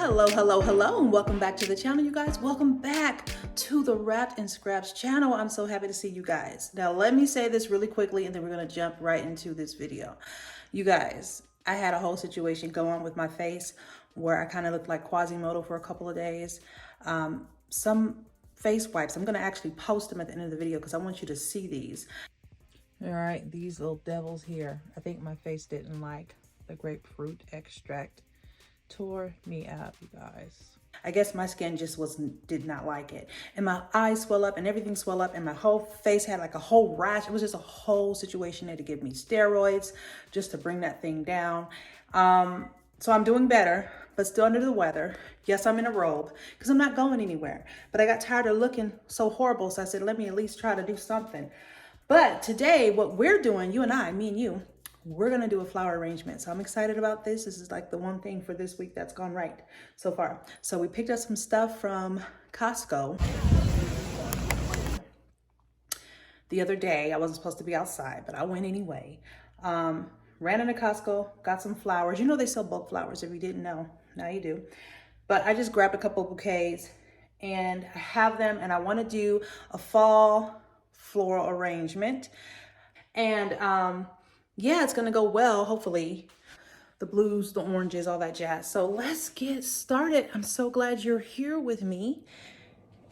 Hello, and welcome back to the channel, you guys. Welcome back to the Wrapped and Scraps channel. I'm so happy to see you guys. Now, let me say this really quickly, and then we're going to jump right into this video. You guys, I had a whole situation go on with my face where I kind of looked like Quasimodo for a couple of days. Some face wipes, I'm going to actually post them at the end of the video because I want you to see these. All right, these little devils here. I think my face didn't like the grapefruit extract. Tore me up, you guys. I guess my skin just did not like it, and my eyes swell up and everything swell up, and my whole face had like a whole rash. It was just a whole situation. They had to give me steroids just to bring that thing down. So I'm doing better, but still under the weather. Yes, I'm in a robe because I'm not going anywhere, but I got tired of looking so horrible, so I said, let me at least try to do something. But today, what we're doing, you and I, me and you, we're going to do a flower arrangement. So I'm excited about this. This is like the one thing for this week that's gone right so far. So we picked up some stuff from Costco the other day. I wasn't supposed to be outside, but I went anyway. Ran into Costco, got some flowers. You know they sell bulk flowers. If you didn't know, now you do. But I just grabbed a couple of bouquets and I have them, and I want to do a fall floral arrangement. And yeah, it's gonna go well, hopefully. The blues, the oranges, all that jazz. So let's get started. I'm so glad you're here with me.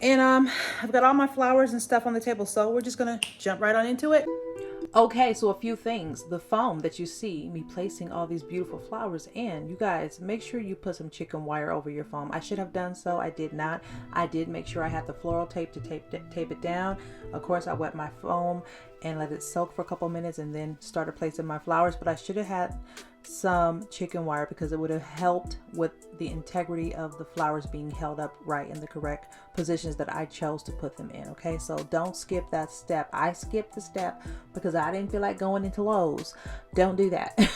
And I've got all my flowers and stuff on the table, so we're just gonna jump right on into it. Okay, so a few things. The foam that you see me placing all these beautiful flowers in, you guys, make sure you put some chicken wire over your foam. I should have done so. I did not. I did make sure I had the floral tape to tape it down. Of course, I wet my foam and let it soak for a couple minutes and then started placing my flowers, but I should have had some chicken wire because it would have helped with the integrity of the flowers being held up right in the correct positions that I chose to put them in. Okay, so don't skip that step. I skipped the step because I didn't feel like going into Lowe's. Don't do that.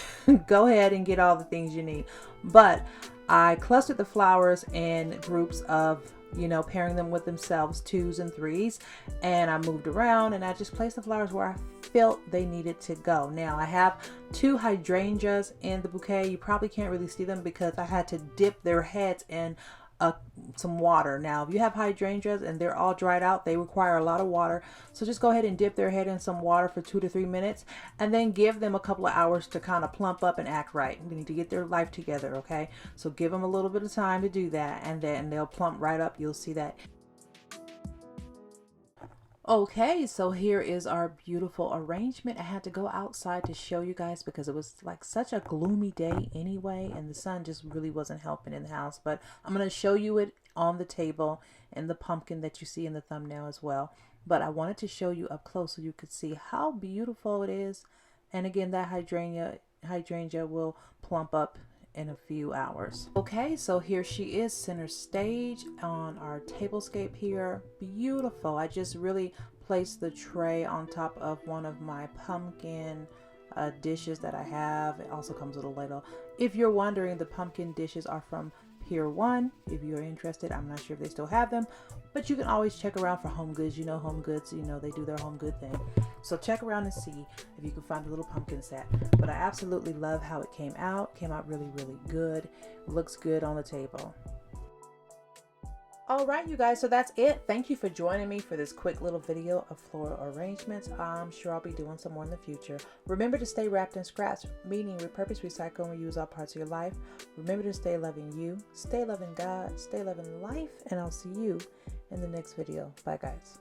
Go ahead and get all the things you need. But I clustered the flowers in groups of, you know, pairing them with themselves, 2s and 3s, and I moved around and I just placed the flowers where I felt they needed to go. Now I have 2 hydrangeas in the bouquet. You probably can't really see them because I had to dip their heads in some water. Now if you have hydrangeas and they're all dried out, they require a lot of water, so just go ahead and dip their head in some water for 2 to 3 minutes and then give them a couple of hours to kind of plump up and act right. They need to get their life together. Okay, so give them a little bit of time to do that, and then they'll plump right up. You'll see that. Okay, so here is our beautiful arrangement. I had to go outside to show you guys because it was like such a gloomy day anyway, and the sun just really wasn't helping in the house. But I'm going to show you it on the table and the pumpkin that you see in the thumbnail as well. But I wanted to show you up close so you could see how beautiful it is. And again, that hydrangea will plump up in a few hours. Okay, so here she is, center stage on our tablescape here. Beautiful. I just really placed the tray on top of one of my pumpkin dishes that I have. It also comes with a ladle. If you're wondering, the pumpkin dishes are from Pier 1. If you're interested, I'm not sure if they still have them, but you can always check around for Home Goods. You know, Home Goods, you know, they do their Home Good thing. So check around and see if you can find a little pumpkin set. But I absolutely love how it came out. Came out really, really good. Looks good on the table. All right, you guys, so that's it. Thank you for joining me for this quick little video of floral arrangements. I'm sure I'll be doing some more in the future. Remember to stay wrapped and scratched, meaning repurpose, recycle, and reuse all parts of your life. Remember to stay loving you, stay loving God, stay loving life, and I'll see you in the next video. Bye, guys.